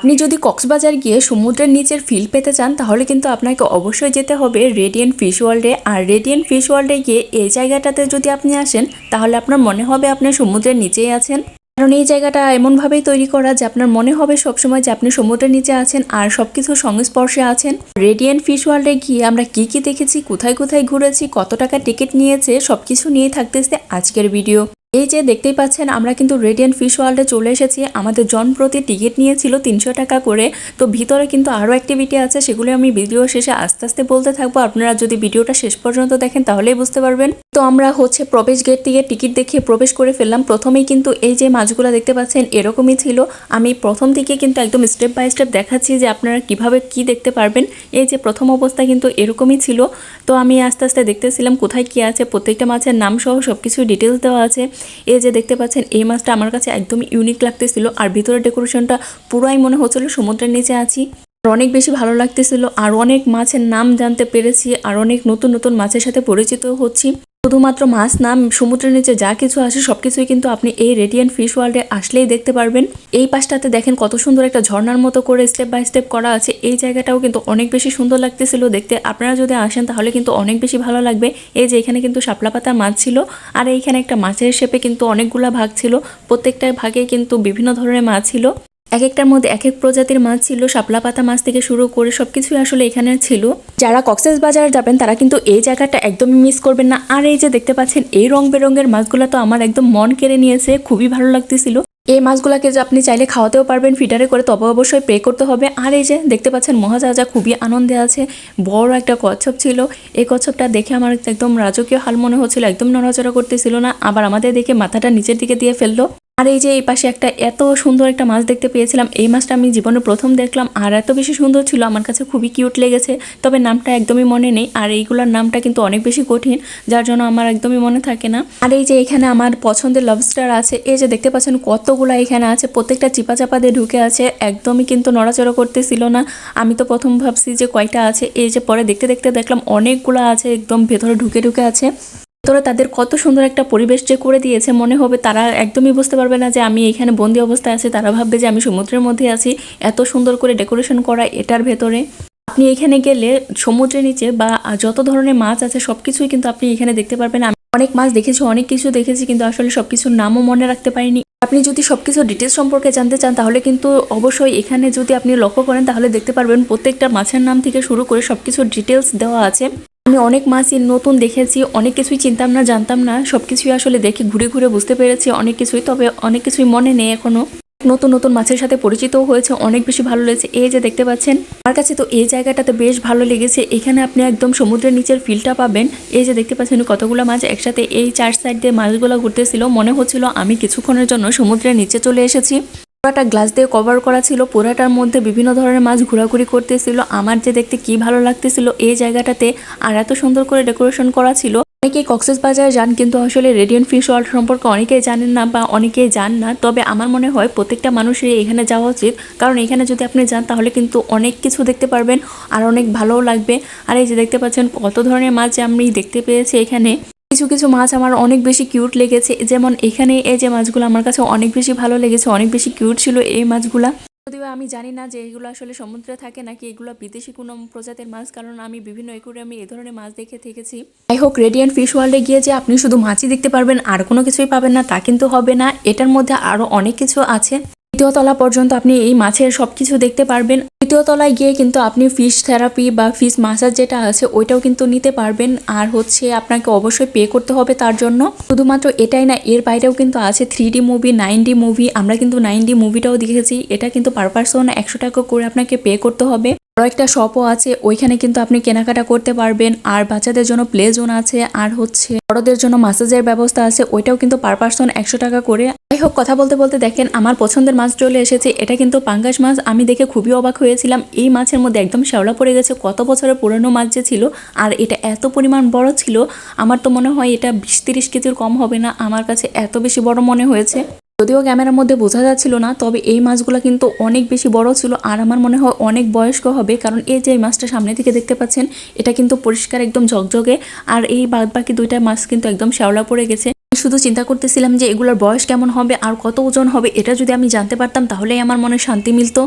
আপনি যদি কক্সবাজার গিয়ে সমুদ্রের নিচের ফিল পেতে চান তাহলে কিন্তু আপনাকে অবশ্যই যেতে হবে রেডিয়েন্ট ফিশ ওয়ার্ল্ডে। আর রেডিয়েন্ট ফিশ ওয়ার্ল্ডে গিয়ে এই জায়গাটাতে যদি আপনি আসেন তাহলে আপনার মনে হবে আপনি সমুদ্রের নিচেই আছেন। কারণ এই জায়গাটা এমনভাবেই তৈরি করা যে আপনার মনে হবে সবসময় যে আপনি সমুদ্রের নিচে আছেন আর সবকিছুর সংস্পর্শে আছেন। রেডিয়েন্ট ফিশ ওয়ার্ল্ডে গিয়ে আমরা কি কি দেখেছি, কোথায় কোথায় ঘুরেছি, কত টাকা টিকিট নিয়েছে, সবকিছু নিয়ে থাকতেছে আজকের ভিডিও। এই যে দেখতেই পাচ্ছেন আমরা কিন্তু রেডিয়েন্ট ফিশ ওয়ার্ল্ডে চলে এসেছি। আমাদের জন প্রতি টিকিট নিয়েছিল 300 টাকা করে। তো ভিতরে কিন্তু আরও অ্যাক্টিভিটি আছে, সেগুলো আমি ভিডিও শেষে আস্তে আস্তে বলতে থাকবো। আপনারা যদি ভিডিওটা শেষ পর্যন্ত দেখেন তাহলেই বুঝতে পারবেন। তো আমরা প্রবেশ গেট থেকে টিকিট দেখিয়ে প্রবেশ করে ফেললাম। প্রথমেই কিন্তু এই যে মাছগুলো দেখতে পাচ্ছেন এরকমই ছিল। আমি প্রথম থেকে কিন্তু একদম স্টেপ বাই স্টেপ দেখাচ্ছি যে আপনারা কিভাবে কি দেখতে পারবেন। এই যে প্রথম অবস্থা কিন্তু এরকমই ছিল। তো আমি আস্তে আস্তে দেখতেছিলাম কোথায় কি আছে, প্রত্যেকটা মাছের নাম সহ সবকিছু ডিটেলস দেওয়া আছে। এই যে দেখতে পাচ্ছেন এই মাছটা আমার কাছে একদমই ইউনিক লাগতেছিল। আর ভিতরের ডেকোরেশনটা পুরাই মনে হচ্ছিল সমুদ্রের নিচে আছি। আর অনেক বেশি ভালো লাগতেছিল। আর অনেক মাছের নাম জানতে পেরেছি, আর অনেক নতুন নতুন মাছের সাথে পরিচিত হচ্ছি। শুধুমাত্র মাছ নাম, সমুদ্রের নিচে যা কিছু আছে সবকিছুই কিন্তু আপনি এই রেডিয়েন্ট ফিশ ওয়ার্ল্ডে আসলেই দেখতে পারবেন। এই পাশটাতে দেখেন কত সুন্দর একটা ঝর্ণার মতো করে স্টেপ বাই স্টেপ করা আছে। এই জায়গাটাও কিন্তু অনেক বেশি সুন্দর লাগতেছিল দেখতে। আপনারা যদি আসেন তাহলে কিন্তু অনেক বেশি ভালো লাগবে। এই যে এখানে কিন্তু শাপলা পাতা মাছ ছিল, আর এইখানে একটা মাছের শেপে কিন্তু অনেকগুলা ভাগ ছিল। প্রত্যেকটা ভাগে কিন্তু বিভিন্ন ধরনের মাছ ছিল। এক একটার মধ্যে এক এক প্রজাতির মাছ ছিল। শাপলা পাতা মাছ থেকে শুরু করে সবকিছুই আসলে এখানে ছিল। যারা কক্সবাজার যাবেন তারা কিন্তু এই জায়গাটা একদমই মিস করবেন না। আর এই যে দেখতে পাচ্ছেন এই রং বেরঙের মাছগুলো তো আমার একদম মন কেড়ে নিয়েছে, খুবই ভালো লাগতেছিল। এই মাছগুলোকে যে আপনি চাইলে খাওয়াতেও পারবেন ফিডারে করে, তবে অবশ্যই পে করতে হবে। আর এই যে দেখতে পাচ্ছেন মহারাজা খুবই আনন্দে আছে। বড় একটা কচ্ছপ ছিল। এই কচ্ছপটা দেখে আমার একদম রাজকীয় হাল মনে হচ্ছিল, একদম নড়াচড়া করতেছিল না। আবার আমাদের দেখে মাথাটা নিচের দিকে দিয়ে ফেললো। আর এই যে এই পাশে একটা এত সুন্দর একটা মাছ দেখতে পেয়েছিলাম। এই মাছটা আমি জীবনে প্রথম দেখলাম, আর এত বেশি সুন্দর ছিল, আমার কাছে খুবই কিউট লেগেছে। তবে নামটা একদমই মনে নেই, আর এইগুলোর নামটা কিন্তু অনেক বেশি কঠিন, যার জন্য আমার একদমই মনে থাকে না। আর এই যে এখানে আমার পছন্দের লবস্টার আছে। এই যে দেখতে পাচ্ছেন কতগুলো এখানে আছে, প্রত্যেকটা চিপা চাপা দিয়ে ঢুকে আছে, একদমই কিন্তু নড়াচড়া করতেছিল না। আমি তো প্রথম ভাবছি যে কয়টা আছে, এই যে পরে দেখতে দেখতে দেখলাম অনেকগুলো আছে, একদম ভেতরে ঢুকে ঢুকে আছে। তোরা তাদের কত সুন্দর একটা পরিবেশ যে করে দিয়েছে, মনে হবে তারা একদমই বুঝতে পারবে না যে আমি এখানে বন্দি অবস্থায় আছি। তারা ভাববে যে আমি সমুদ্রের মধ্যে আছি। এত সুন্দর করে ডেকোরেশন করা এটার ভেতরে। আপনি এখানে গেলে সমুদ্রের নিচে বা যত ধরনের মাছ আছে সবকিছুই কিন্তু আপনি এখানে দেখতে পারবেন। আমি অনেক মাছ দেখেছি, অনেক কিছু দেখেছি, কিন্তু আসলে সবকিছুর নামও মনে রাখতে পারিনি। আপনি যদি সবকিছু ডিটেলস সম্পর্কে জানতে চান তাহলে কিন্তু অবশ্যই এখানে যদি আপনি লক্ষ্য করেন তাহলে দেখতে পারবেন প্রত্যেকটা মাছের নাম থেকে শুরু করে সবকিছুর ডিটেলস দেওয়া আছে। আমি অনেক মাছই নতুন দেখেছি, অনেক কিছুই চিনতাম না, জানতাম না, সবকিছুই আসলে দেখে ঘুরে ঘুরে বুঝতে পেরেছি অনেক কিছুই। তবে অনেক কিছুই মনে নেই এখনো। নতুন নতুন মাছের সাথে পরিচিতও হয়েছে, অনেক বেশি ভালো লেগেছে। এই যে দেখতে পাচ্ছেন আমার কাছে তো এই জায়গাটাতে বেশ ভালো লেগেছে। এখানে আপনি একদম সমুদ্রের নিচের ফিলটা পাবেন। এই যে দেখতে পাচ্ছেন কতগুলো মাছ একসাথে এই চার সাইড দিয়ে মাছগুলো ঘুরতেছিল, মনে হচ্ছিল আমি কিছুক্ষণের জন্য সমুদ্রের নিচে চলে এসেছি। পুরাটা গ্লাস দিয়ে কভার করা ছিল, পুরাটার মধ্যে বিভিন্ন ধরনের মাছ ঘোরাঘুরি করতেছিল। আমার যে দেখতে কি ভালো লাগতেছিল এই জায়গাটাতে, আর এত সুন্দর করে ডেকোরেশন করা ছিল। অনেকেই কক্সবাজার যান কিন্তু আসলে রেডিয়েন্ট ফিশ ওয়ার্ল্ড সম্পর্কে অনেকেই জানেন না বা অনেকেই যান না। তবে আমার মনে হয় প্রত্যেকটা মানুষেরই এখানে যাওয়া উচিত, কারণ এখানে যদি আপনি যান তাহলে কিন্তু অনেক কিছু দেখতে পারবেন আর অনেক ভালোও লাগবে। আর এই যে দেখতে পাচ্ছেন কত ধরনের মাছ আমি দেখতে পেয়েছি এখানে। কিছু কিছু মাছ আমার অনেক বেশি কিউট লেগেছে, যেমন এখানে এই যে মাছগুলো আমার কাছে অনেক বেশি ভালো লেগেছে, অনেক বেশি কিউট ছিল এই মাছগুলা। যদিও আমি জানি না যে এগুলো আসলে সমুদ্রে থাকে নাকি এগুলো বিদেশি কোনো প্রজাতির মাছ, কারণ আমি বিভিন্ন অ্যাকুয়ারিয়ামে এই ধরনের মাছ দেখে থেকেছি। যাই হোক, রেডিয়েন্ট ফিশ ওয়ার্ল্ডে গিয়ে যে আপনি শুধু মাছই দেখতে পারবেন আর কোনো কিছুই পাবেন না তা কিন্তু হবে না। এটার মধ্যে আরও অনেক কিছু আছে। তৃতীয় তলা পর্যন্ত আপনি এই মাছের সবকিছু দেখতে পারবেন। তৃতীয় তলায় গিয়ে কিন্তু আপনি ফিশ থেরাপি বা ফিশ মাসাজ যেটা আছে ওইটাও কিন্তু নিতে পারবেন। আর আপনাকে অবশ্যই পে করতে হবে তার জন্য। শুধুমাত্র এটাই না, এর বাইরেও কিন্তু আছে 3D মুভি, 9D মুভি। আমরা কিন্তু 9D মুভিটাও দেখেছি। এটা কিন্তু পার পারসন 100 টাকা করে আপনাকে পে করতে হবে। বড় একটা শপও আছে, ওইখানে কিন্তু আপনি কেনাকাটা করতে পারবেন। আর বাচ্চাদের জন্য প্লে জোন আছে, আর বড়দের জন্য মাসাজের ব্যবস্থা আছে, ওইটাও কিন্তু পার পারসন 100 টাকা করে। যাই হোক, কথা বলতে বলতে দেখেন আমার পছন্দের মাছ চলে এসেছে। এটা কিন্তু পাঙ্গাস মাছ। আমি দেখে খুবই অবাক হয়েছিলাম, এই মাছের মধ্যে একদম শ্যাওলা পড়ে গেছে। কত বছরের পুরনো মাছ যে ছিল, আর এটা এত পরিমাণ বড় ছিল। আমার তো মনে হয় এটা 20-30 কেজির কম হবে না, আমার কাছে এত বেশি বড় মনে হয়েছে। যদিও ক্যামেরার মধ্যে বোঝা যাচ্ছিল না, তবে এই মাছগুলো কিন্তু অনেক বেশি বড় ছিল, আর আমার মনে হয় অনেক বয়স্ক হবে। কারণ এই যে মাছটা সামনে থেকে দেখতে পাচ্ছেন এটা কিন্তু পরিষ্কার একদম ঝকঝকে, আর এই বাকি দুইটা মাছ কিন্তু একদম শ্যাওলা পড়ে গেছে। শুধু চিন্তা করতেছিলাম যে এগুলোর বয়স কেমন হবে আর কত ওজন হবে, এটা যদি আমি জানতে পারতাম তাহলেই আমার মনে শান্তি মিলতো।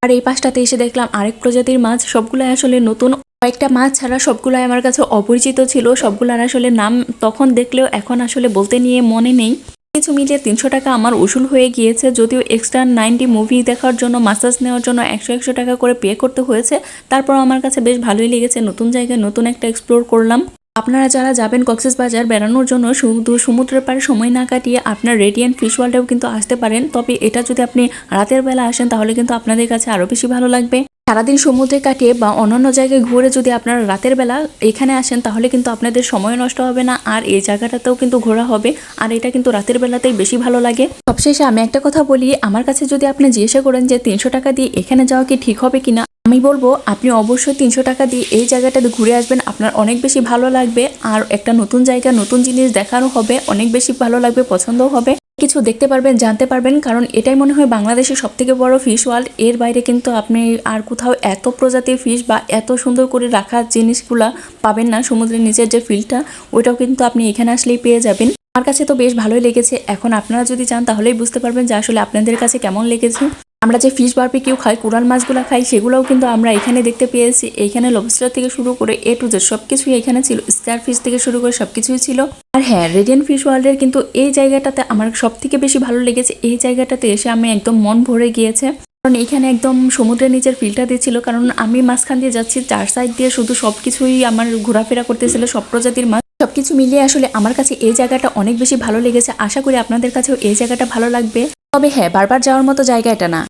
আর এই পাশটাতে এসে দেখলাম আরেক প্রজাতির মাছ, সবগুলাই আসলে নতুন। কয়েকটা মাছ ছাড়া সবগুলাই আমার কাছে অপরিচিত ছিল, সবগুলার আসলে নাম তখন দেখলেও এখন আসলে বলতে নিয়ে মনে নেই। কিছু মিলিয়ে 300 টাকা আমার উসুল হয়ে গিয়েছে, যদিও এক্সট্রা 90 মুভি দেখার জন্য, মাসাজ নেওয়ার জন্য 100 টাকা করে পে করতে হয়েছে। তারপর আমার কাছে বেশ ভালোই লেগেছে, নতুন জায়গায় নতুন একটা এক্সপ্লোর করলাম। আপনারা যারা যাবেন কক্সবাজার বেড়ানোর জন্য, শুধু সমুদ্রের পাড়ে সময় না কাটিয়ে আপনার রেডিয়েন্ট ফিশ ওয়ার্ল্ডেও কিন্তু আসতে পারেন। তবে এটা যদি আপনি রাতের বেলা আসেন তাহলে কিন্তু আপনাদের কাছে আরও বেশি ভালো লাগবে। সারাদিন সমুদ্রে কাটিয়ে বা অন্যান্য জায়গায় ঘুরে যদি আপনারা রাতের বেলা এখানে আসেন তাহলে কিন্তু আপনাদের সময় নষ্ট হবে না, আর এই জায়গাটাতেও কিন্তু ঘোরা হবে। আর এটা কিন্তু রাতের বেলাতেই বেশি ভালো লাগে। সবশেষে আমি একটা কথা বলি, আমার কাছে যদি আপনি জিজ্ঞাসা করেন যে 300 টাকা দিয়ে এখানে যাওয়া কি ঠিক হবে কিনা, আমি বলবো আপনি অবশ্যই 300 টাকা দিয়ে এই জায়গাটাতে ঘুরে আসবেন, আপনার অনেক বেশি ভালো লাগবে। আর একটা নতুন জায়গা, নতুন জিনিস দেখারও হবে, অনেক বেশি ভালো লাগবে, পছন্দও হবে, কিছু দেখতে পারবেন, জানতে পারবেন। কারণ এটাই মনে হয় বাংলাদেশের সবথেকে বড় ফিশ ওয়ার্ল্ড। এর বাইরে কিন্তু আপনি আর কোথাও এত প্রজাতির ফিশ বা এত সুন্দর করে রাখা জিনিসগুলা পাবেন না। সমুদ্রের নিচের যে ফিলটা, ওইটাও কিন্তু আপনি এখানে আসলেই পেয়ে যাবেন। আমার কাছে তো বেশ ভালোই লেগেছে। এখন আপনারা যদি চান তাহলেই বুঝতে পারবেন যে আসলে আপনাদের কাছে কেমন লেগেছে। আমরা যে ফিশ বারবিকিউ খাই, কোরাল মাছগুলো খাই, সেগুলোও কিন্তু আমরা এখানে দেখতে পেয়েছি। এইখানে লবস্টার থেকে শুরু করে A to Z সবকিছুই এখানে ছিল, স্টার ফিশ থেকে শুরু করে সবকিছুই ছিল। আর হ্যাঁ, রেডিয়েন্ট ফিশ ওয়ার্ল্ডের কিন্তু এই জায়গাটাতে আমার সব থেকে বেশি ভালো লেগেছে। এই জায়গাটাতে এসে আমি একদম মন ভরে গিয়েছে, কারণ এখানে একদম সমুদ্রের নিচের ফিলটা দিচ্ছিল। কারণ আমি মাঝখান দিয়ে যাচ্ছি, 4 সাইড দিয়ে শুধু সবকিছুই আমার ঘোরাফেরা করতেছিল, সব প্রজাতির মাছ। সবকিছু মিলিয়ে আসলে আমার কাছে এই জায়গাটা অনেক বেশি ভালো লেগেছে। আশা করি আপনাদের কাছেও এই জায়গাটা ভালো লাগবে। তবে হ্যাঁ, বারবার যাওয়ার মতো জায়গা এটা না।